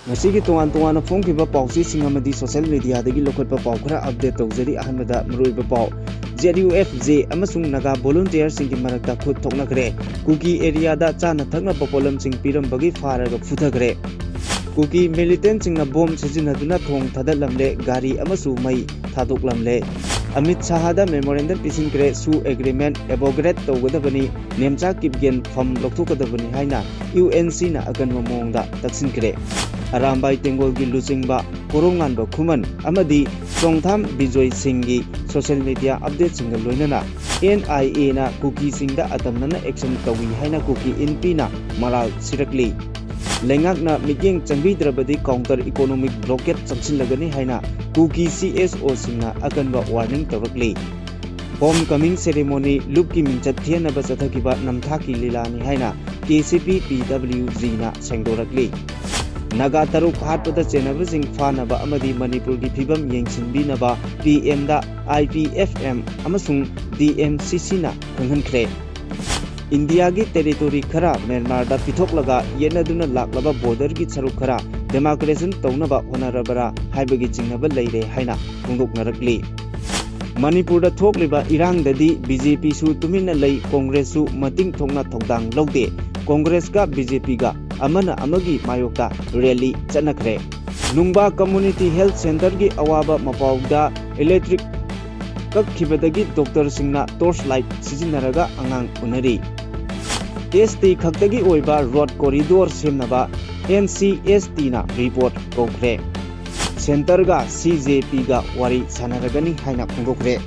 Masigi tungan phone kiba pausi singamadi social media dagi lokot pa pau khara update tawjari ahmada muroi ba pau ZUFJ amasung naga volunteer singi marakta khut thokna kare kuki area da chana thakna popolam sing piram bagi faraga futha kare kuki militant singna bomb sijinaduna thong thadalamle gari amasu mai thadoklamle Amit Shahada memorandum pisin kare su agreement abogret tawgadabani nemcha kipgen pham lokthokadabani haina UNC na akan mamongda taksin kare Arambai Tengol gi Lucingba Korongan ba Khuman amadi Songtham Bijoy Singhi social media update singa loinana NIA na kuki singda atamnana action tawi haina kuki NP na maral sirakli Lengak na miking changbi drabadi counter economic blockade changsinlagani haina kuki CSO singna akan ba warning tawrakli Homecoming ceremony lupki minchat thiana ba chathakiba namthaki lilani haina KCP PWG na sengdorakli Naga taruk hatpada chenabasing fanaba amadi Manipur gi phibam yengsinbinaba PM da IPFM amasung DMCC na khanghankhre India gi territory khara Myanmar da pithoklaga yenaduna laklaba border gi charuk khara democratization tawnaba honarabara haibagi jingnaba leire haina phongdoknarakli Manipur da thokliba irang dadi BJP su tumina lei Congress su mating thongna thongdang logde Congress ka BJP ga amana amagi mayokta rally chanakre Nungba Community Health Center gi awaba mapawda electric kakhibadagi doctor singna torchlight sijinaraga angang unari ST khaktagi oiba road corridor semnaba NCST na report kokre center ga CJP ga wari sanaragani haina phongokre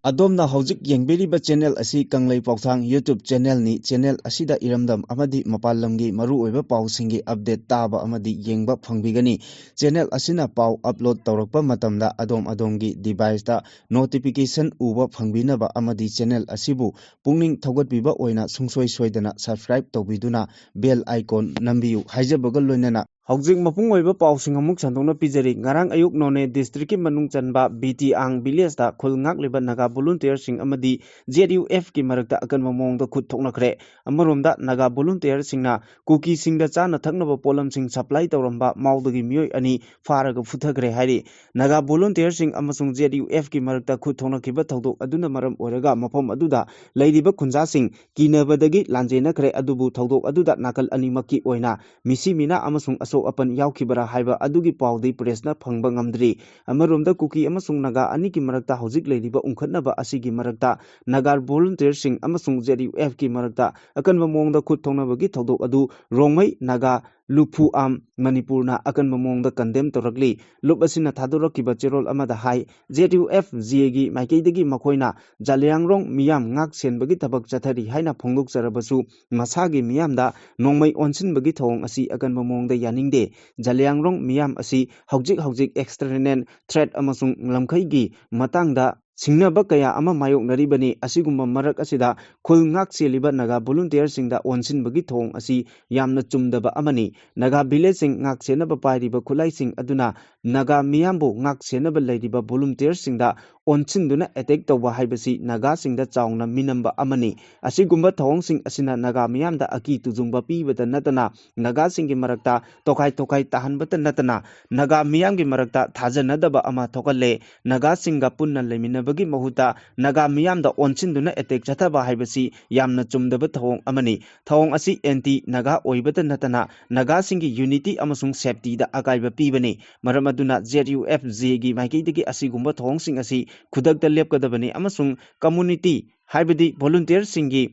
Adomna hojik yengberiba channel asi kanglei pauthang YouTube channel ni channel asida iramdam amadi mapalamgi maru oiba pausingi update taba amadi yengba phangbigani channel asina pau upload tawrakpa matamda adom-adomgi device da notification uba phangbinaba amadi channel asibu pungning thogatbiba oina sungsoi soidana subscribe tawbiduna bell icon nambiu haijabaga loinana Hojik mapung oiba pausing amuk santongna pijari ngarang ayuk none district ki manung chanba BT ang village da khulngak liba naga volunteer sing amadi ZUF ki marakta akan mamong da khut thokna khre amaromda naga volunteer singna kuki singda chana thaknaba polam sing supply tawramba maudagi mioi ani faraga futhagre hairi naga volunteer sing amasung ZUF ki marakta khut thokna kiba thodok aduna maram oraga mafam aduda leiriba khunja sing kinabadagi lanjena khre adubu thodok aduda nakal ani makki oina misi mina amasung apan yaukibara haiba adugi paudi presna phangba ngamdri amaromda kuki amasung naga ani ki marakta hojik leiriba ungkhatnaba asigi marakta nagar volunteer sing amasung ZUF ki marakta akan mamongda khut thongnabagi thodok adu rongmai naga Lupu am Manipurna akan mamongda condemn torakli lup asina thadurakiba cherol amada hai ZUF GG maikeidagi makoina Jaliangrong miyam ngak senbagi tabak chathari haina phongdok charabasu masagi miyamda nongmai onsinbagi thong asi akan mamongda yaningde Jaliangrong miyam asi hojik external threat amasung lamkhaigi matangda Singnaba kaya ama mayok naribani asigumba marak asida khul ngak seliba naga volunteer singda onsin bagi thong asi yamna chumdaba amani naga village sing ngak senaba pairiba khulai sing aduna naga miyambo ngak senaba leiriba volunteer singda onsinduna attack tawba haibasi naga singda chaungna minamba amani asigumba thong sing asina naga miyamda aki tujungba pibata natana naga singi marakta tokai tahanbata natana naga miyamgi marakta thajanadaba ama thokalle naga singa punna lemina bagi mahuta naga miyamda onsinduna attack chathaba haibasi yamna chumdaba thong amani thong asi anti naga oibata natana naga singi unity amasung safety da akaiba pibani maramaduna ZUFJ gi maikeidagi asigumba thong sing asi khudakta lepkadabani amasung community haibadi volunteer singi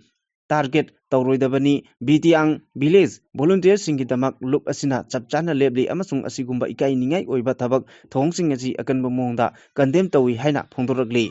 target tawroidabani BTang village volunteer singi damak lup asina chapchana lebli amasung asigumba ikai ningai oiba thabak thong sing asi akan bamongda condemn tawi haina phongdorakli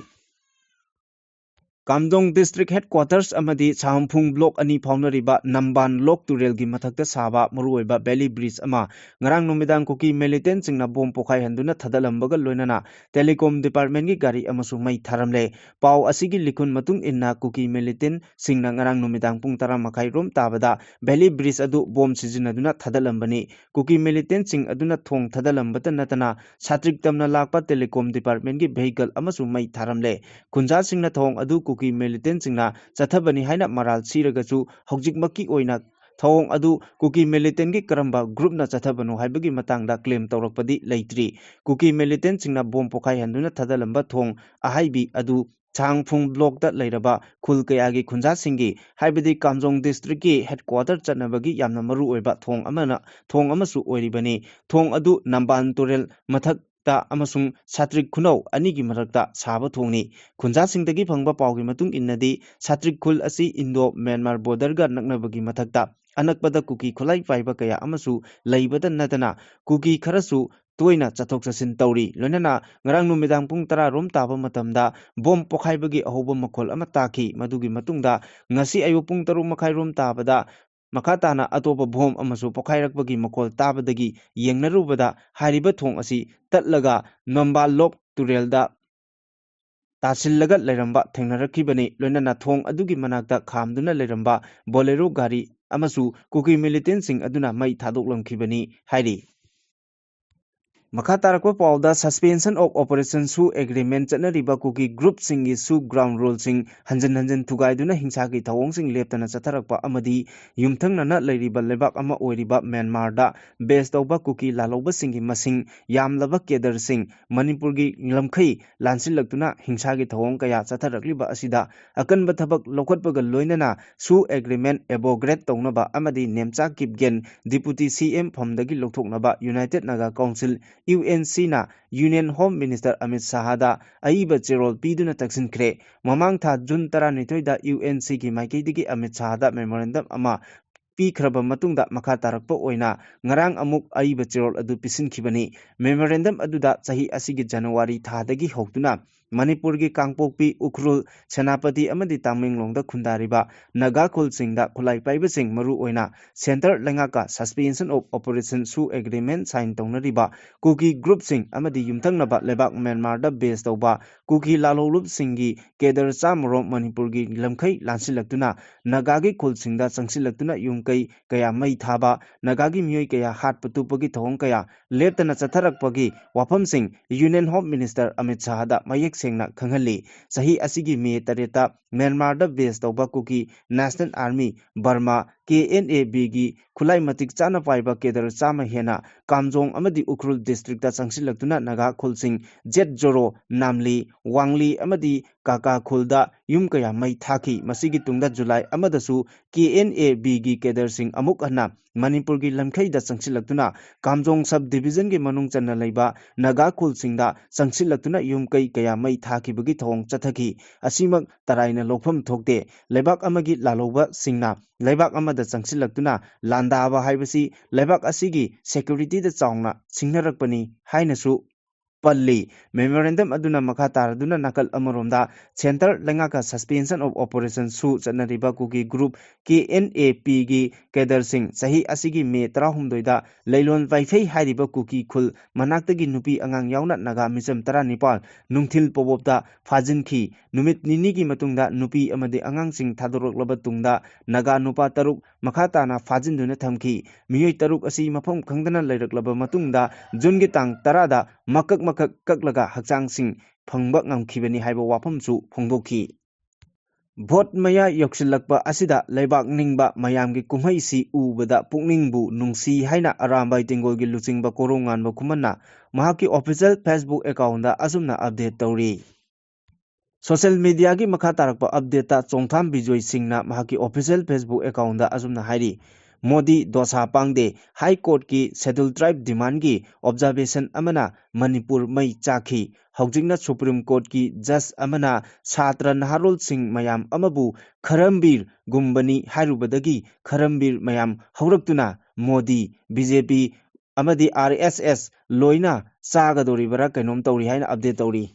Kamdong District Headquarters amadi Champhung Block ani faunariba Namban Lok Turel gi mathakta saba muruoiba Valley Bridge ama ngarang numidang kuki militant singna bom pokhai handuna thadalambaga loinana Telecom Department gi gari amasu mai tharamle pau asigi likun matung inna kuki militant singna ngarang numidang pung 10 makai rom tabada Valley Bridge adu bom sijinaduna thadalambani kuki militant sing aduna thong thadalambata natana satrik tamna lakpa Telecom Department gi vehicle amasu mai tharamle kunja singna thong adu kuki militant singna chathabani haina maral siragachu hojikmaki oina थौंग अदु cookie militant की Karamba group ना चथबनो हाइबगी मतंगदा claim तौरकपदी लेट्री cookie militant सिंगना बोम पोखाई हंदुना थदलंबा थोंग अहाइबी अदु चांगफुंग block दा लेरबा खुल कयागी खुंजा सिंगी हाइबदी Kamjong district की headquarter चनबगी यामना मरु ओइबा थोंग अमना थोंग अमसु ओइरिबनी थोंग अदु नंबान तुरेल मथक ता अमसुंग सात्रिक खुनौ अनिगी मरकता साबा थोंगनी खुंजा सिंगदगी फंगबा पावगी मतुंग इन्नदी सात्रिक खुल असि इंडो म्यांमार बॉर्डर गा नकनबगी मथकता अनकपदा कुकी खुलाई पाइबा कया अमसु लैबदा नदना cookie खरसु तोइना चथोक चसिन तौरी लोनना ngarang numidang pung 10 rom taba matamda bom pokhaibagi ahoba makhol ama taki madugi matungda ngasi ayu pung 3 makhai rom tabada makatana atopa bom amasu pokhairakbagi makhol tabadagi yengnarubada hariba thong asi tatlaga nomba lok turelda तासिल्लगा लेरंबा थेंगनरखिबनी लोनना थोंग अदुगी मनाकता खामदुना लेरंबा Bolero गाड़ी अमसु कुकी मिलिटेंट सिंग अदुना मई थादोकलमखिबनी हाइरी मखातारको पाउदा सस्पेंशन ऑफ ऑपरेशन सु एग्रीमेंट चनरिबा कुकी ग्रुप सिंगी सु ग्राउंड रूल सिंग हंजन हंजन थुगाइदुना हिंसागी थवोंग सिंग लेप्तना चथरकपा अमदी युमथंगना लेरिबा लेबाक अमा ओइरिबा म्यांमारदा बेस तौबा कुकी लालौबा सिंगी मसिंग यामलबा केदर सिंग मणिपुरगी लमखै लांसिलक्तुना हिंसागी थवोंग कया चथरकलिबा असिदा अकनबा थबक लौखटपगा लोइनना सु एग्रीमेंट एबोग्रेट तौनबा अमदी नेमचा किपगेन डिप्यूटी सीएम फमदगी लौथोकनबा United Naga Council UNC na Union Home Minister Amit Shahada aiba cherol piduna taksinkhre mamang tha June 12 da UNC ki maikaidigi Amit Shahada memorandum ama pikraba matungda makha tarakpa oina ngarang amuk aiba cherol adu pisinkhibani memorandum aduda chahi asigi January thadagi hoktuna Manipur ki Kangpokpi Ukhrul Senapati amadi Tamenglongda khundariba Naga Khul Singda khulai paiba sing maru oina Center Lengaka Suspension of Operation Su Agreement sign taunariba Kuki Group Sing amadi yumthangnaba lebak Myanmar da base tauba Kuki Lalolup Singi Kedar Chamro Manipur ki lamkhai lansilaktuna Naga ki Khul Singda changsilaktuna yumkai kaya mai thaba Naga ki myoi kaya hat patupagi thong kaya leptana chatharakpagi wafam sing Union Home Minister Amit Shahada mayek सेंगना खंगली सही असिगी मे तरेता Myanmar दा base तौबा Kuki national army Burma KNAB गी खुलाई मतिक चाना पाइबा केदर चामा हेना कामजोंग अमदी उखरुल डिस्ट्रिक्ट दा चंगसिलक्तुना नगा खुलसिंग जेट जोरो नामली वांगली अमदी काका खुलदा युम कया मई थाकी मसिगी तुंगदा जुलाई अमदसु KNAB गी केदर सिंग अमुक हना मणिपुर की लमखै दा चंगसिलक्तुना कामजोंग सब डिवीजन के मनुंग चन्ना लैबा नगा खुलसिंगदा चंगसिलक्तुना युम कई कया मई थाकी बगी थोंग चथकी असिमक तराइना लोफम थोकते लेबाक अमगी लालोबा सिंगना लेबाक अमदा चंगसिलक्तुना लांदाबा हाइबसी लेबाक असिगी सिक्योरिटी दा चावना सिंगनरकपनी हाइनसु पल्ली मेमोरेंडम अदुना मखा तारदुना नकल अमरोमदा सेंटर लंगाका सस्पेंशन ऑफ ऑपरेशन सु चनरिबा कुकी ग्रुप KNAP गी केदर सिंह सही असिगी मे 13 दा लैलोन वाइफै हारिबा कुकी खुल मनाक्तगी नुपी अंगांग यावना नगा मिचम 19 नुंगथिल पोबोबदा फाजिनखी नुमित निनी की मतुंगदा नुपी अमदे अंगांग सिंह थादोरकलबा तुंगदा नगा नुपा तरुक मखा ताना फाजिनदुना थमखी मियोय तरुक असि मफम खंगदना लैरकलबा मतुंगदा जून गी तांग 10 दा मकक मकक ककलगा हक्चांग सिंह फंगबा ngamkhibani haiba wafamsu phongdokhi भोट मया योक्सिलक्पा असिदा लेबाक निंगबा मयामगी कुमहैसी उबदा पुकनिंगबु नुंसी हाइना अरामबाई टिंगोलगी लुचिंगबा कोरोंगानबा कुमन्ना महाकी ऑफिशियल फेसबुक अकाउंट दा असुमना अपडेट तौरी सोशल मीडिया की मखा तारकपा अपडेट ता चोंगथाम बिजोय सिंगना महाकी ऑफिशियल फेसबुक अकाउंट दा असुमना हाइरी मोदी दोसा पांगदे हाई कोर्ट की शेड्यूल ट्राइब डिमांड की ऑब्जर्वेशन अमना मणिपुर मई चाखी हौजिंगना सुप्रीम कोर्ट की जज अमना छात्र नहारोल सिंह मयाम अमबु खरमबीर गुम्बनी हारुबदगी खरमबीर मयाम हौरक्तुना मोदी BJP अमदी RSS लोइना चागदोरिबरा कैनोम तौरी हाइना अपडेट तौरी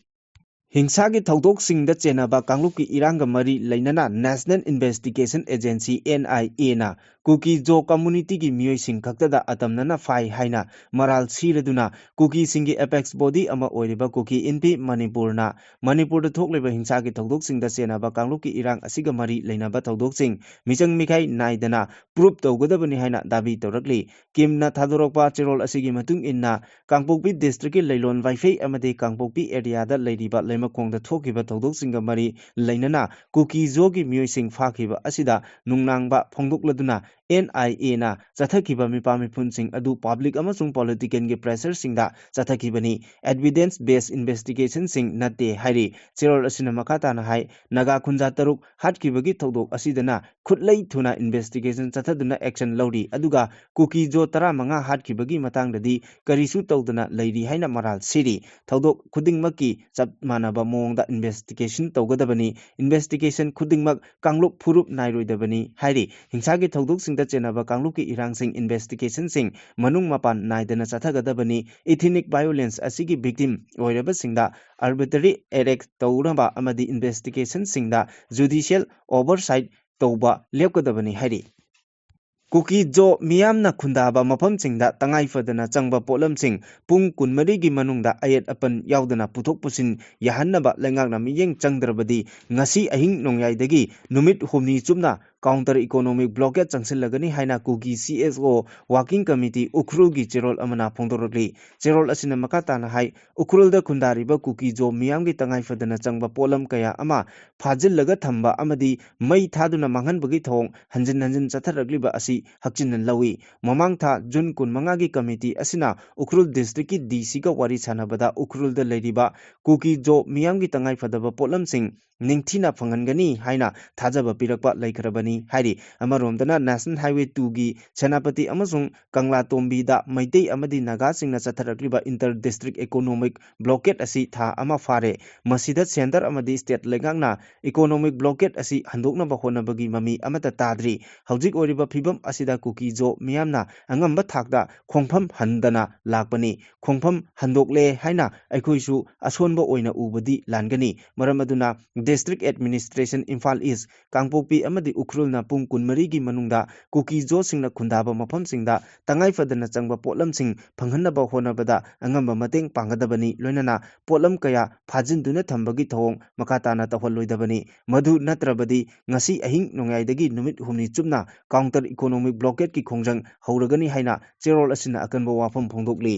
हिंसा की थौदोक सिंगदा चेनाबा कांगलुप की इरांग मरी लैनना नेशनल इन्वेस्टिगेशन एजेंसी NIA ना कुकी जो कम्युनिटी की मियोय सिंग खक्तदा अतमनना फाई हाइना मराल सीरदुना कुकी सिंगी एपेक्स बॉडी अमा ओइरिबा कुकी इनपी मणिपुरना मणिपुर थोकलेबा हिंसा की थौदोक सिंगदा चेनाबा कांगलुप की इरांग असिगा मरी लैनबा थौदोक सिंग मिचंग मिखाई नाइदना प्रूफ तौगदबनी हाइना दाबी तौरकली किमना थादोरकपा चेरोल असिगी मतुंग इन्ना कांगपोकपी डिस्ट्रिक्ट की लैलोन वाइफै अमदे कांगपोकपी एरियादा लैरिबा लैमखोंगदा थोकिबा थौदोक सिंगा मरी लैनना कुकी जोगी मियोय सिंग फाखिबा असिदा नुंगनांगबा फोंदोकलदुना NIA na chathakhiba mipa miphunсing adu public amasung political gi pressure singda chathakibani evidence based investigation sing natte hairi cherol asina makata na hai naga khunja taruk hatkibagi thodok asidana khutlei thuna investigation chathaduna action lori aduga kuki jo tara manga hatkibagi matangdadi karisu tawdana leiri haina maral siri thodok khudingmaki chap manaba mongda investigation tawgadabani investigation khudingmak kangluk phurup nairoidabani hairi hingsagi thodok singda chenaba kangluk ki irang sing investigation sing manung mapan naidana chathagadabani ethnic violence asigi victim oiraba singda arbitrary arrest tawraba amadi investigation singda judicial oversight tawba lepkadabani hairi Kuki jo miyamna khundaba mafamsingda tangai fadana changba polamsing pung kunmari gi manungda ayat apan yaudana puthok pusin yahannaba lengakna miyeng changdrabadi ngasi ahing nongyaidagi numit humni chumna counter economic blockade changsilagani haina kuki CSO working committee ukrul gi cherol amana phongdorokli cherol asina makata na hai ukrul da khundariba kuki jo miyam gi tangai fadana changba polam kaya ama phajillaga thamba amadi mai thaduna manghanbagi thong hanjin chatharakliba asi hakchin lawi mamang tha jun kun manga gi committee asina ukrul district ki DC ka wari sanabada ukrul da leiriba kuki jo miyam gi tangai fadaba polam sing ningthina phangangani haina thajaba pirakpa laikhrabani hairi amaromdana national highway 2 gi senapati amasung kangla tombi da maitei amadi naga singna chatharakliba inter district economic blockade asi tha ama fare masida center amadi state legangna economic blockade asi handokna ba honabagi mami amata tadri hojik oriba phibam asida kuki jo miyamna angamba thakda khongpham handana lakpani khongpham handokle haina aikhoisu asonba oina ubadi langani maramaduna district administration Imphal East Kangpokpi amadi ukrulna pung kunmari gi manungda kuki jo singna khundaba mafam singda tangai fadana changba potlam sing phanghanaba honabada angamba mateng pangadabani loinana potlam kaya phajinduna thambagi thong makatana taholoidabani madhu natrabadi ngasi ahing nongaidagi numit humni chumna counter economic blockade ki khongjang hauragani haina cherol asina akanba wafam phongdokli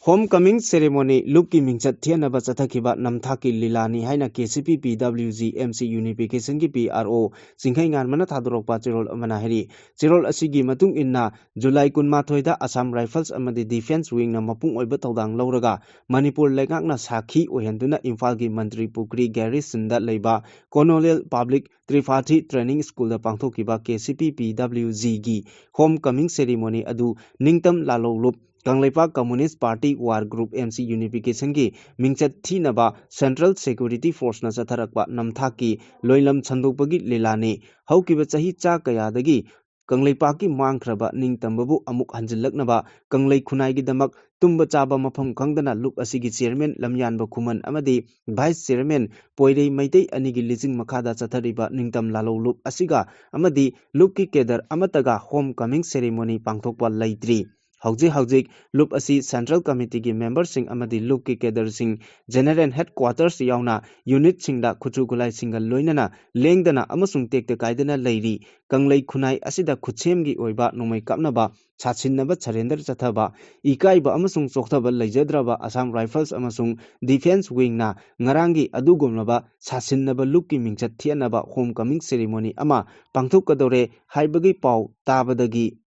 Homecoming ceremony Luki Mingchat Thianaba Chathakiba Namthaki Lilani Haina KCP PWG MC Unification ki PRO Singkhai Nganmana Thadorokpa Cherol Amana Heri Cherol Asigi Matung Inna July 18 da Assam Rifles amadi Defense Wing na mapung oiba tawdang lauraga Manipur Lengakna Sakhi ohenduna Imphal gi Mantri Pukri Garrison da leiba Colonial Public Tripartite Training School da pangthokiba KCP PWG gi Homecoming ceremony adu Ningtam Lalolup Kangleipak Communist Party War Group MC Unification ki mingchat thinaba Central Security Force na chatharakpa namthaki loilam chandokpagi lilani haukiba chahi cha kayadagi Kangleipak ki mangkhraba ningtambabu amuk hanjillaknaba Kanglei khunai gi damak tumba chaba mafam khangdana lup asigi chairman lamyanba khuman amadi vice chairman poirei maitei anigi lijing makhada chathariba ningtam lalo lup asiga amadi lup ki kedar amataga homecoming ceremony pangthokpa leitri Haujik Lup asi Central Committee ki member sing amadi Lup ki kedar sing General Headquarters yauna unit singda khuchu gulai singal loinana lengdana amasung tekte kaidana leiri Kanglei khunai asida khutchem gi oiba nomai kapnaba chachinnaba surrender chathaba ikaiba amasung chokthaba leijadraba Assam Rifles amasung Defense Wing na ngarangi adugomlaba chachinnaba Lup ki mingchat thianaba homecoming ceremony ama pangthokadore haibagi pau tabadagi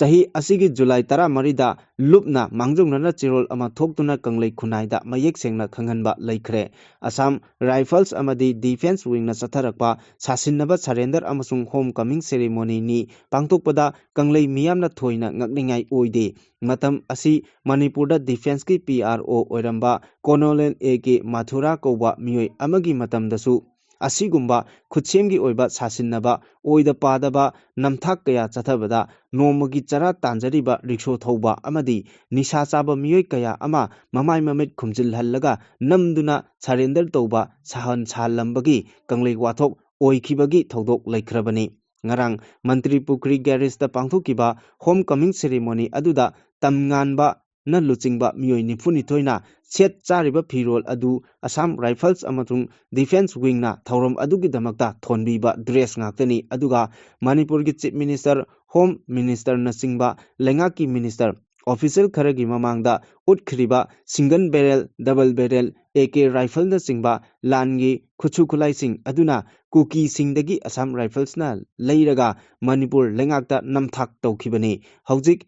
Sahi asigi July tara marida lupna mangjungnana chirol ama thoktuna kanglei khunaida mayek sengna khanghanba laikhre Assam Rifles amadi Defense Wing na chatharakpa sasinnaba surrender amasung homecoming ceremony ni pangtokpada kanglei miyamna thoina ngakningai oide matam asi Manipurda Defense ki PRO oiramba Colonel AK Mathura koba miyoi amagi matamdasu asigumba khutchemgi oiba sasinnaba oida padaba namthak kaya chathabada nomagi chara tanjariba riksho thoba amadi nisha chaba miyoi kaya ama mamai mamit khumjil hallaga namduna surrender toba sahan chalambagi kanglei wathok oikhibagi thodok laikhrabani ngarang Mantri Pukri Garage da pangthokiba homecoming ceremony aduda tamnganba na luchingba miyoi nifuni thoina set chariba phirol adu Assam Rifles amatung Defense Wing na thauram adugi damakta thonbiba dress ngaktani aduga Manipur gi Chief Minister Home Minister na singba lengaki minister official खरगी ममांगदा उटखरिबा single barrel double barrel AK rifle चिंबा लानगी खुचु खुलाइसिंग अदुना कुकी सिंगदगी असम राइफल्सना लेरगा मणिपुर लेंगाकता नमथाक तौखिबनी हौजिक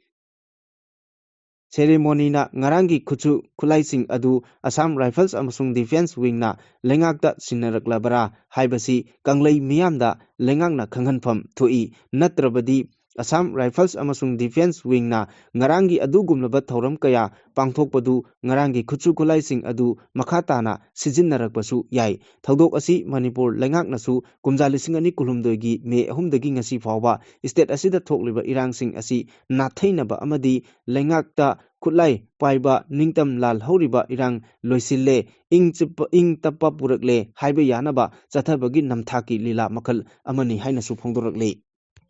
सेरेमोनीना ngarangi खुचु खुलाइसिंग अदु असम राइफल्स अमसुंग डिफेंस विंगना लेंगाकता सिन्नरक्लबरा हाइबसी कंगलै मियामदा लेंगाकना खंगनफम थोई नत्रबदी असम राइफल्स अमसुंग डिफेंस विंगना ngarangi अदुगुमलबा थौरम कया पांगथोकपदु ngarangi खुचु खुलाइसिंग अदु मखाताना सिजिन्नरकपसु याई थौदोक असि मणिपुर लेंगाकनासु कुमजा लिसिंग अनि कुलुमदोगी मे अहुमदगी ngasi फावबा स्टेट असिदा थोकलिबा इरांगसिंग असि नाथैनबा अमदी लेंगाकता खुलाई पाइबा निंगतम लाल हौरिबा इरांग लोइसिल्ले इंग तप्पा पुरकले हाइबा यानबा चथबगी नमथाकी लीला मखल अमनी हाइनसु फोंदोरकले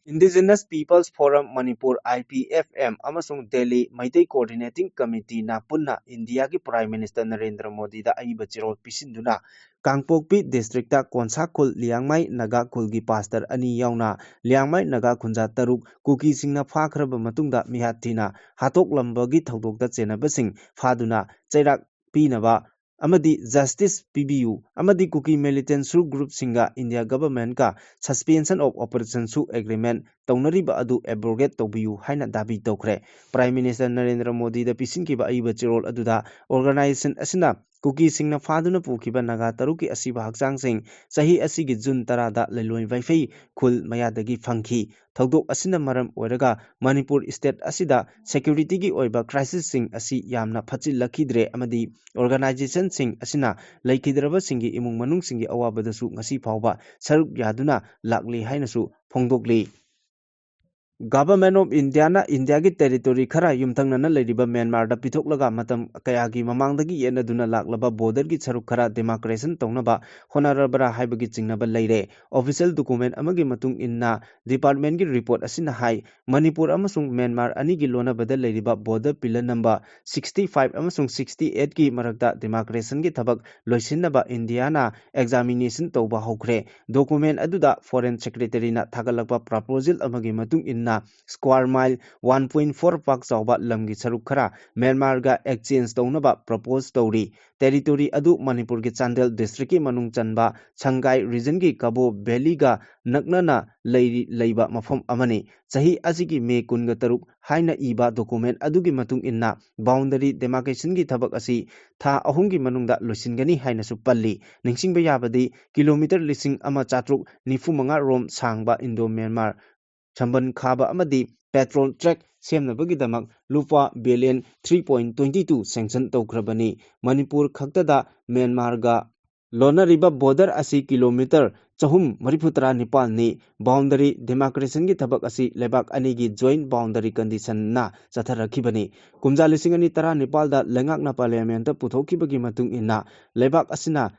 Indigenous Peoples Forum Manipur IPFM amasung Delhi Maitai Coordinating Committee na punna India ki Prime Minister Narendra Modi da aiba chirol pisinduna Kangpokpi District ta Konsakul Liangmai Naga Kulgi Pastor ani yauna Liangmai Naga Khunja Taruk Kuki singna phakraba matungda mihatina hatok lambagi thaudokta chenabasing phaduna chairak pinaba amadi justice PBU amadi Kuki militant group singa India government ka suspension of operation su agreement taunariba adu abrogate tobiyu haina dabi tokre Prime Minister Narendra Modi da pisinkiba aiba chirol aduda organization asina Kuki singna faduna pukiba naga taruki asiba hakchang sing sahi asigi June 10 da leloi waifei khul mayadagi phangki thaudok asina maram oiraga Manipur state asida security gi oiba crisis sing asi yamna phachil lakhidre amadi organization sing asina laikhidraba singi imung manung singi awabadasu ngasi phawba saruk yaduna lakli hainasu phongdokli Government of India na India ki territory khara yumthangnana leiriba Myanmar da pithoklaga matam kayagi mamangdagi yenaduna laklaba border ki saruk khara demarcation tongnaba honarabara haibagi chingnaba leire official document amagi matung inna department ki report asina hai Manipur amasung Myanmar ani gi lonabada leiriba border pillar number 65 amasung 68 ki marakta demarcation ki thabak loisinaba India na examination tawba hokre document aduda foreign secretary na thagalakpa proposal amagi matung inna square mile 1.4 pak chawba lamgi saruk khara Myanmar ga exchange townaba propose tori territory adu Manipur gi Chandel district ki manung chanba Sangai region gi Kabo Valley ga naknana leiba mafam amani sahi asigi me kunga taruk haina iba document adu gi matung inna boundary demarcation gi thabak asi tha ahum gi manungda loisingani haina su palli ningsingba yabadi kilometer lising ama chatruk nifu manga rom sangba Indo Myanmar Chamban Khaba amadi petrol track semnabagi damak lupa billion 3.22 sanction tawkrabani Manipur khaktada Myanmar ga lonariba border asi kilometer chahum mariputra nipal ni boundary demarcation gi thabak asi lebak ani gi joint boundary condition na chatharakibani kumja lising ani tara nepal da lengak na parliament ta puthokibagi matung inna lebak asina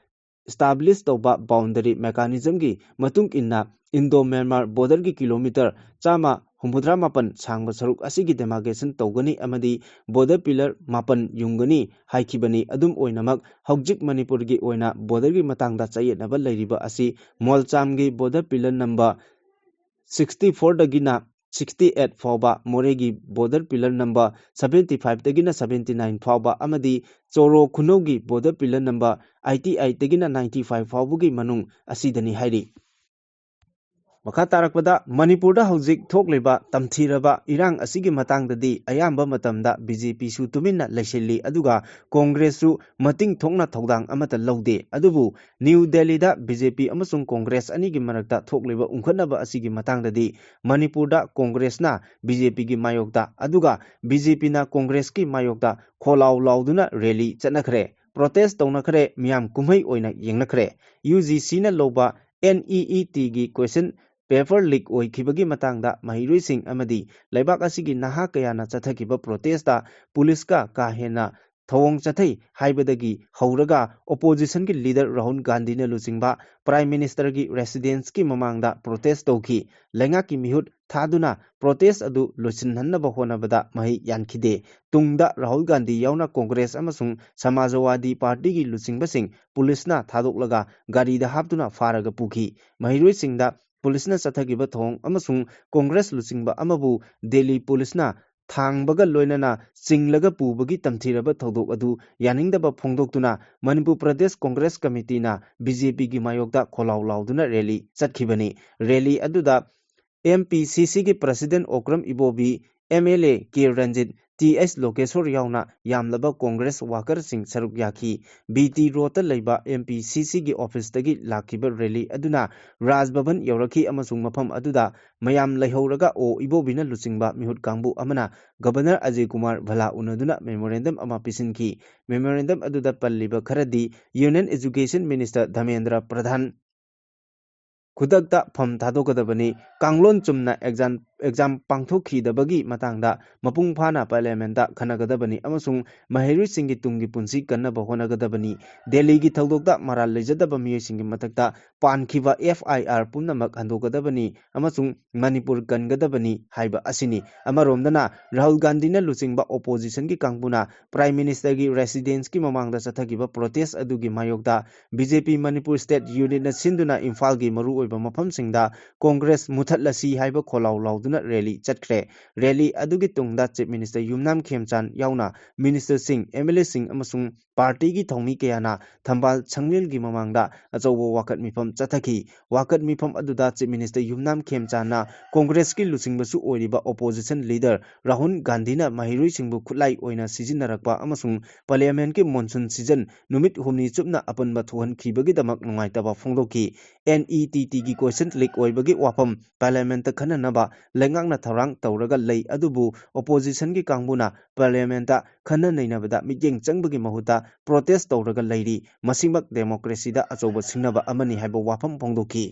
establish toba boundary mechanism gi matung inna Indo Myanmar border ki kilometer chama humudra mapan sangba saruk asigi demarcation tawgani amadi border pillar mapan yungani haikibani adum oinamak haujik Manipur gi oina border gi matangda chayetnaba leiriba asi molcham gi border pillar number 64 dagina 68 fawba moregi border pillar number 75 dagina 79 fawba amadi choro khunogi border pillar number 88 dagina 95 fawbugi manung asidani hairi Makha tarakpada Manipur da haujik thokleba tamthiraba irang asigi matangdadi ayamba matamda BJP su tuminna leishili aduga Congress su mating thokna thodang amata laude adubu New Delhi da BJP amasung Congress anigi marakta thokleba ungkhanaba asigi matangdadi Manipur da Congress na BJP gi mayokta aduga BJP na Congress ki mayokta kholaw lauduna rally chanakhre protest tawnakhre miyam kumhai oina yengnakhre UGC na loba NEET gi question paper leak oikibagi matangda mahirui sing amadi laibak asigi naha kayana chathakiba protest da police ka hena thawong chathai haibadagi hauraga opposition ki leader Rahul Gandhi ne luchingba prime minister gi residence ki mamangda protest tawki lenga ki mihut thaduna protest adu luchinhannaba honabada mahi yankhide tungda Rahul Gandhi yauna Congress amasung Samajwadi Party gi luchingba sing police na thadoklaga gari da haptuna faraga puki mahirui singda Police na chathagiba thong amasung Congress luchingba amabu Delhi police na ꯊꯥꯡꯕꯒ ꯂꯣꯏꯅꯅ ꯆꯤꯡꯂꯒ ꯄꯨꯕꯒꯤ ꯇꯝꯊꯤꯔꯕ ꯊꯧꯗꯣꯛ ꯑꯗꯨ ꯌꯥꯅꯤꯡꯗꯕ ꯐꯣꯡꯗꯣꯛꯇꯨꯅ ꯃꯅꯤꯄꯨꯔ ꯄ꯭ꯔꯗꯦꯁ ꯀꯣꯡꯒ꯭ꯔꯦꯁ ꯀꯃꯤꯇꯤꯅ ꯕꯤꯖꯦꯄꯤꯒꯤ ꯃꯥꯌꯣꯛꯇ ꯈꯣꯜꯂꯥꯎ ꯂꯥꯎꯗꯨꯅ rally ꯆꯠꯈꯤꯕꯅꯤ rally ꯑꯗꯨꯗ MPCCꯒꯤ president Okram Ibobi MLA K Ranjit TS Lokeshwar yauna yamlaba Congress workersing saruk yaki BT Road laiba MPCCgi office tagi lakiba rally aduna Raj Bhavan yauraki amasung mafam aduda mayam laihoraga o ibobina luchingba mihut kangbu amana Governor Ajay Kumar Bhala unaduna memorandum ama pisinki memorandum aduda palliba kharadi Union Education Minister Dhamendra Pradhan खुदकता फम थादोकदबनी कांगलोन चुमना exam पांथोखीदबगी मतंगदा मपुंग फाना parliament दा खनगदबनी अमसुंग महेरुई सिंगी तुंगी पुंसी कन्नब होनगदबनी दिल्ली की थौदोकदा मराल लेजदब मिये सिंगी मतकता पानखिबा FIR पुनमक हंदोकदबनी अमसुंग मणिपुर कनगदबनी हाइबा असिनी अमरोमदना राहुल गांधी न लुचिंगबा ओपोजिशन की कांगबुना प्राइम मिनिस्टर की रेसिडेंस की ममांगदा चथगिबा प्रोटेस्ट अदुगी मायोगदा BJP मणिपुर स्टेट यूनिट न सिंधुना इम्फाल की मरु मफमसिंगदा कांग्रेस मुथतलसी हाइबा खोलाव लाउदुना रैली चटख्रे रैली अदुगी तुंगदा चीफ मिनिस्टर युमनाम खेमचान याउना मिनिस्टर सिंह MLA सिंह अमसुंग पार्टी की थौमी कयाना थंबाल छंगलेल की ममांगदा अचौबो वाकत मिफम चथखी वाकत मिफम अदुदा चीफ मिनिस्टर युमनाम खेमचाना कांग्रेस की लुचिंगबसु ओइरिबा ओपोजिशन लीडर राहुल गांधी ना महिरुई सिंहबु खुलाई ओइना सिजिनरकबा अमसुंग पार्लियामेंट की मॉनसून सीजन नुमित हुमनी चुपना अपनबा थोहन खीबगीदमक नुंगाइतबा फोंदोकी NETT की क्वेश्चन लीक ओइबगी वाफम पार्लियामेंट खननबा लेंगांगना थौरांग तौरगा लई अदुबु ओपोजिशन की कांगबुना पार्लियामेंट खन नैनबदा मियेंग चंगबगी महुता प्रोटेस्ट तौरगा लैरी मसिमक डेमोक्रेसीदा अचौब सिंगनबा अमनी हाइबा वाफम फोंदोकी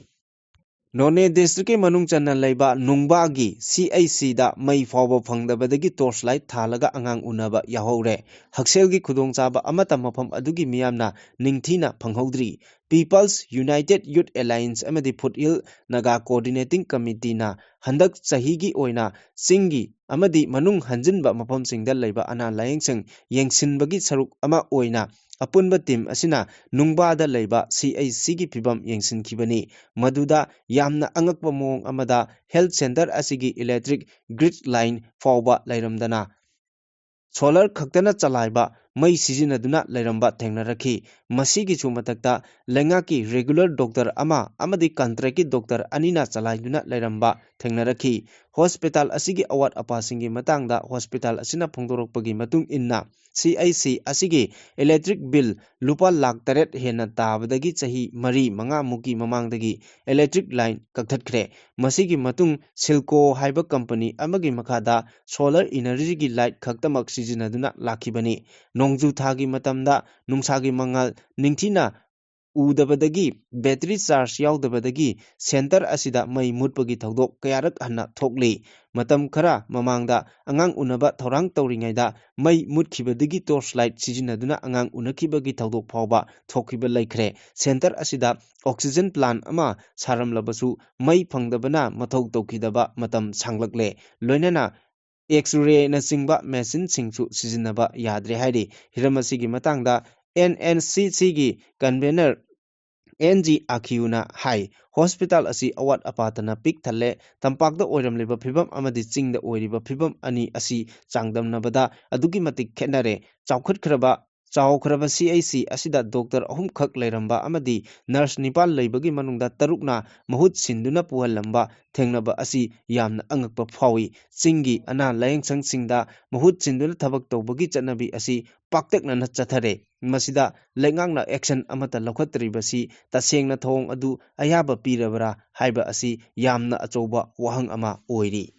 नोने डिस्ट्रिक्ट के मनुंग चन्ना लैबा नुंगबागी CIC दा मई फावबा फंगदबदगी टॉर्च लाइट थालगा अंगांग उनबा याहौरे हक्सेलगी खुदोंचाबा अमता मफम अदुगी मियामना निंगथीना फंगहौद्री People's United Youth Alliance amadi Foothill Naga Coordinating Committee na handak chahigi oina singi amadi manung hanjinba mafam singda laiba ana layengsang yengsinbagi saruk ama oina apunba team asina nungbada laiba CIC gi pibam yengsinkhibani maduda yamna angakba mong amada health center asigi electric grid line fawba lairamdana solar खक्तना चलाइबा मई सिजिनदुना लैरंबा थेंगनरखी मसीगी चुमतकता लेंगा की रेगुलर डॉक्टर अमदी कंट्रैक्ट की डॉक्टर अनिना चलाइदुना लैरंबा थेंगनरखी हॉस्पिटल असिगी अवात अपासिंगी मतंगदा हॉस्पिटल असिना फोंदोरकपगी मतुंग इन्ना CIC असिगी इलेक्ट्रिक बिल लुपा लाख 8 हेना ताबदगी चही मरी मंगा मुकी ममांगदगी इलेक्ट्रिक लाइन कक्थटख्रे मसीगी मतुंग सिल्को हाइबा कंपनी अमगी मखादा सोलर एनर्जी की लाइट खक्तमक सिजिनदुना लाखिबनी नोंगजु थागी मतमदा नुंगसागी मंगल निंगथीना उदबदगी बैटरी चार्ज याउदबदगी सेंटर असिदा मई मुटपगी थौदोक कयारक हन्ना थोकली मतम खरा ममांगदा अंगांग उनबा थौरांग तौरिङैदा मई मुटखिबदगी टॉर्च लाइट सिजिनदुना अंगांग उनखिबगी थौदोक फावबा थोखिबा लैख्रे सेंटर असिदा ऑक्सीजन प्लांट अमा सारमलबसु मई फंगदबना मथौ तौखिदबा मतम सांगलकले लोइनना एक्स-रे नचिंगबा मेसिन सिंगसु सिजिनबा याद्रे हाइरि हिरमसिगी मतंगदा NNCC की कन्वेनर NG Akhiuna हाई हॉस्पिटल असी अवात अपातना पिक थले तंपाकदा ओइरमलिबा फिबम अमदि चिंगदा ओइरिबा फिबम अनि असी चांगदमनबदा अदुगी मतिक खेनरे चाउखटखरबा चाउखरबा CIC असिदा डॉक्टर अहुम खक लैरंबा अमदि नर्स निपाल लैबगी मनुंगदा तरुकना महुत सिंदुना पुहलंबा थेंगनबा असी यामना अंगकपा फावी चिंगी अना लायंगसंग सिंगदा महुत सिंदुना थबक तौबगी चनबी असी पाक्तकना चथरे मसिदा लेंगांगना एक्शन अमता लखत्रिबसी तसेंगना थोंग अदु अयाबा पीरबरा हाइबा असी यामना अचौबा वहंग अमा ओइरी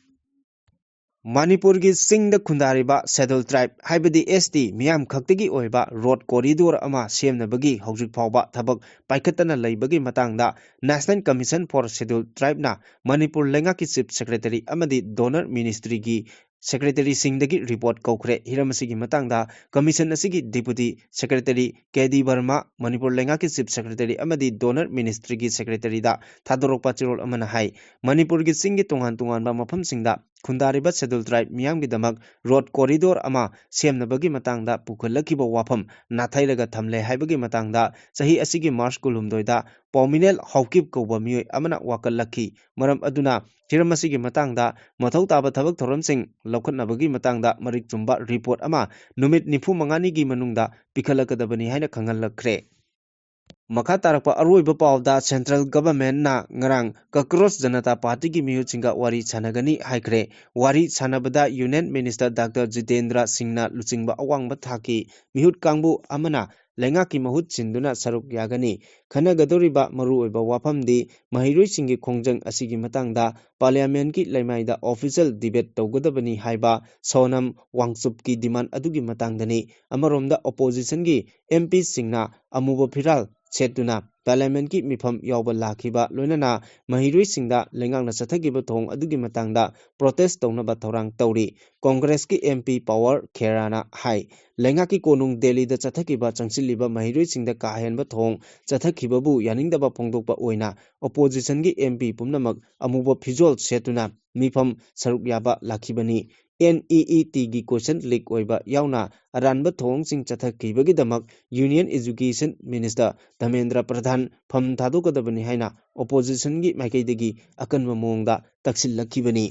मणिपुर की सिंगदा खुंदारिबा शेड्यूल ट्राइब हाइबदी ST मियाम खक्तगी ओइबा रोड कॉरिडोर अमा सेमनबगी हौजिक फावबा थबक पाइखतना लैबगी मतंगदा National Commission for Schedule Tribe ना मणिपुर लेंगा की चीफ सेक्रेटरी अमदी डोनर मिनिस्ट्री की सेक्रेटरी सिंगदगी रिपोर्ट कौखरे हिरमसिगी मतंगदा कमीशन असिगी deputy secretary KD Verma Manipur लेंगा की चीफ सेक्रेटरी अमदी डोनर मिनिस्ट्री की सेक्रेटरी दा थादोरकपा चिरोल अमना हाई मणिपुर की सिंगी तोंगान तोंगानबा मफम सिंगदा ꯈꯨꯟꯗꯥꯔꯤꯕ ꯁꯦꯗꯨꯜ ꯇ꯭ꯔꯥꯏꯕ ꯃꯤꯌꯥꯝꯒꯤꯗꯃꯛ ꯔꯣꯗ ꯀꯣꯔꯤꯗꯣꯔ ꯑꯃ ꯁꯦꯝꯅꯕꯒꯤ ꯃꯇꯥꯡꯗ ꯄꯨꯈꯠꯂꯛꯈꯤꯕ ꯋꯥꯐꯝ ꯅꯥꯊꯩꯔꯒ ꯊꯝꯂꯦ ꯍꯥꯏꯕꯒꯤ ꯃꯇꯥꯡꯗ ꯆꯍꯤ ꯑꯁꯤꯒꯤ ꯃꯥꯔꯆ 16ꯗ ꯄꯥꯎꯃꯤꯅꯦꯜ ꯍꯥꯎꯀꯤꯞ ꯀꯧꯕ ꯃꯤꯑꯣꯏ ꯑꯃꯅ ꯋꯥꯀꯠꯂꯛꯈꯤ ꯃꯔꯝ ꯑꯗꯨꯅ ꯍꯤꯔꯝ ꯑꯁꯤꯒꯤ ꯃꯇꯥꯡꯗ ꯃꯊꯧ ꯇꯥꯕ ꯊꯕꯛ ꯊꯧꯔꯝꯁꯤꯡ ꯂꯧꯈꯠꯅꯕꯒꯤ ꯃꯇꯥꯡꯗ ꯃꯔꯤꯛ ꯆꯨꯝꯕ ꯔꯤꯄꯣꯔꯠ ꯑꯃ ꯅꯨꯃꯤꯠ 95ꯅꯤꯒꯤ ꯃꯅꯨꯡꯗ ꯄꯤꯈꯠꯂꯛꯀꯗꯕꯅꯤ ꯍꯥꯏꯅ ꯈꯪꯍꯜꯂꯛꯈ꯭ꯔꯦ ꯃꯈꯥ ꯇꯥꯔꯛꯄ ꯑꯔꯣꯏꯕ ꯄꯥꯎꯗ ꯁꯦꯟꯇ꯭ꯔꯦꯜ ꯒꯚꯔꯟꯃꯦꯟꯠꯅ ꯉꯔꯥꯡ ꯀꯀ꯭ꯔꯣꯆ ꯖꯅता ꯄꯥꯔꯇꯤꯒꯤ ꯃꯤꯍꯨꯠꯁꯤꯡꯒ ꯋꯥꯔꯤ ꯁꯥꯟꯅꯒꯅꯤ ꯍꯥꯏꯈ꯭ꯔꯦ ꯋꯥꯔꯤ ꯁꯥꯟꯅꯕꯗ ꯌꯨꯅꯤꯌꯟ ꯃꯤꯅꯤꯁꯇꯔ ꯗꯥꯛꯇꯔ ꯖꯤꯇꯦꯟꯗ꯭ꯔ ꯁꯤꯡꯍꯅ ꯂꯨꯆꯤꯡꯕ ꯑꯋꯥꯡꯕ ꯊꯥꯛꯀꯤ ꯃꯤꯍꯨꯠ ꯀꯥꯡꯕꯨ ꯑꯃꯅ ꯂꯩꯉꯥꯛꯀꯤ ꯃꯍꯨꯠ ꯁꯤꯟꯗꯨꯅ ꯁꯔꯨꯛ ꯌꯥꯒꯅꯤ ꯈꯟꯅꯒꯗꯧꯔꯤꯕ ꯃꯔꯨꯑꯣꯏꯕ ꯋꯥꯐꯝꯗꯤ ꯃꯍꯩꯔꯣꯏꯁꯤꯡꯒꯤ ꯈꯣꯡꯖꯪ ꯑꯁꯤꯒꯤ ꯃꯇꯥꯡꯗ ꯄꯥꯔꯂꯤꯌꯥꯃꯦꯟꯠꯀꯤ ꯂꯩꯃꯥꯏꯗ ꯑꯣꯐꯤꯁꯤꯌꯦꯜ ꯗꯤꯕꯦꯠ ꯇꯧꯒꯗꯕꯅꯤ ꯍꯥꯏꯕ ꯁꯣꯅꯝ ꯋꯥꯡꯆꯨꯞꯀꯤ ꯗꯤꯃꯥꯟ ꯑꯗꯨꯒꯤ ꯃꯇꯥꯡꯗꯅꯤ ꯑꯃꯔꯣꯝꯗ ꯑꯣꯄꯣꯖꯤꯁꯟꯒꯤ ꯑꯦꯝꯄꯤꯁꯤꯡꯅ ꯑꯃꯨꯕ ꯐꯤꯔꯥꯜ ꯁꯦꯠꯇꯨꯅ ꯄꯥꯔꯂꯤꯌꯥꯃꯦꯟꯠꯀꯤ ꯃꯤꯐꯝ ꯌꯥꯎꯕ ꯂꯥꯛꯈꯤꯕ ꯂꯣꯏꯅꯅ ꯃꯍꯩꯔꯣꯏꯁꯤꯡꯗ ꯂꯩꯉꯥꯛꯅ ꯆꯠꯊꯈꯤꯕ ꯊꯧꯑꯣꯡ ꯑꯗꯨꯒꯤ ꯃꯇꯥꯡꯗ ꯄ꯭ꯔꯣꯇꯦꯁ ꯇꯧꯅꯕ ꯊꯧꯔꯥꯡ ꯇꯧꯔꯤ ꯀꯣꯡꯒ꯭ꯔꯦꯁꯀꯤ MP ꯄꯥꯋꯔ ꯈꯦꯔꯥꯅ ꯍꯥꯏ ꯂꯩꯉꯥꯛꯀꯤ ꯀꯣꯅꯨꯡ ꯗꯦꯜꯂꯤꯗ ꯆꯠꯊꯈꯤꯕ ꯆꯪꯁꯤꯜꯂꯤꯕ ꯃꯍꯩꯔꯣꯏꯁꯤꯡꯗ ꯀꯥ ꯍꯦꯟꯕ ꯊꯧꯑꯣꯡ ꯆꯠꯊꯈꯤꯕꯕꯨ ꯌꯥꯅꯤꯡꯗꯕ ꯐꯣꯡꯗꯣꯛꯄ ꯑꯣꯏꯅ ꯑꯣꯄꯣꯖꯤꯁꯟꯒꯤ MP ꯄꯨꯝꯅꯃꯛ ꯑꯃꯨꯕ ꯐꯤꯖꯣꯜ ꯁꯦꯠꯇꯨꯅ ꯃꯤꯐꯝ ꯁꯔꯨꯛ ꯌꯥꯕ ꯂꯥꯛꯈꯤꯕꯅꯤ NEETꯒꯤ ꯀꯣꯏꯁꯟ ꯂꯤꯛ ꯑꯣꯏꯕ ꯌꯥꯎꯅ ꯑꯔꯥꯟꯕ ꯊꯧꯑꯣꯡꯁꯤꯡ ꯆꯠꯊꯈꯤꯕꯒꯤꯗꯃꯛ ꯌꯨꯅꯤꯌꯟ ꯑꯦꯖꯨꯀꯦꯁꯟ ꯃꯤꯅꯤꯁꯇꯔ ꯙꯔꯃꯦꯟꯗ꯭ꯔ ꯄ꯭ꯔꯙꯥꯟ ꯐꯝ ꯊꯥꯗꯣꯛꯀꯗꯕꯅꯤ ꯍꯥꯏꯅ ꯑꯣꯄꯣꯖꯤꯁꯟꯒꯤ ꯃꯥꯏꯀꯩꯗꯒꯤ ꯑꯀꯟꯕ ꯃꯑꯣꯡꯗ ꯇꯛꯁꯤꯜꯂꯛꯈꯤꯕꯅꯤ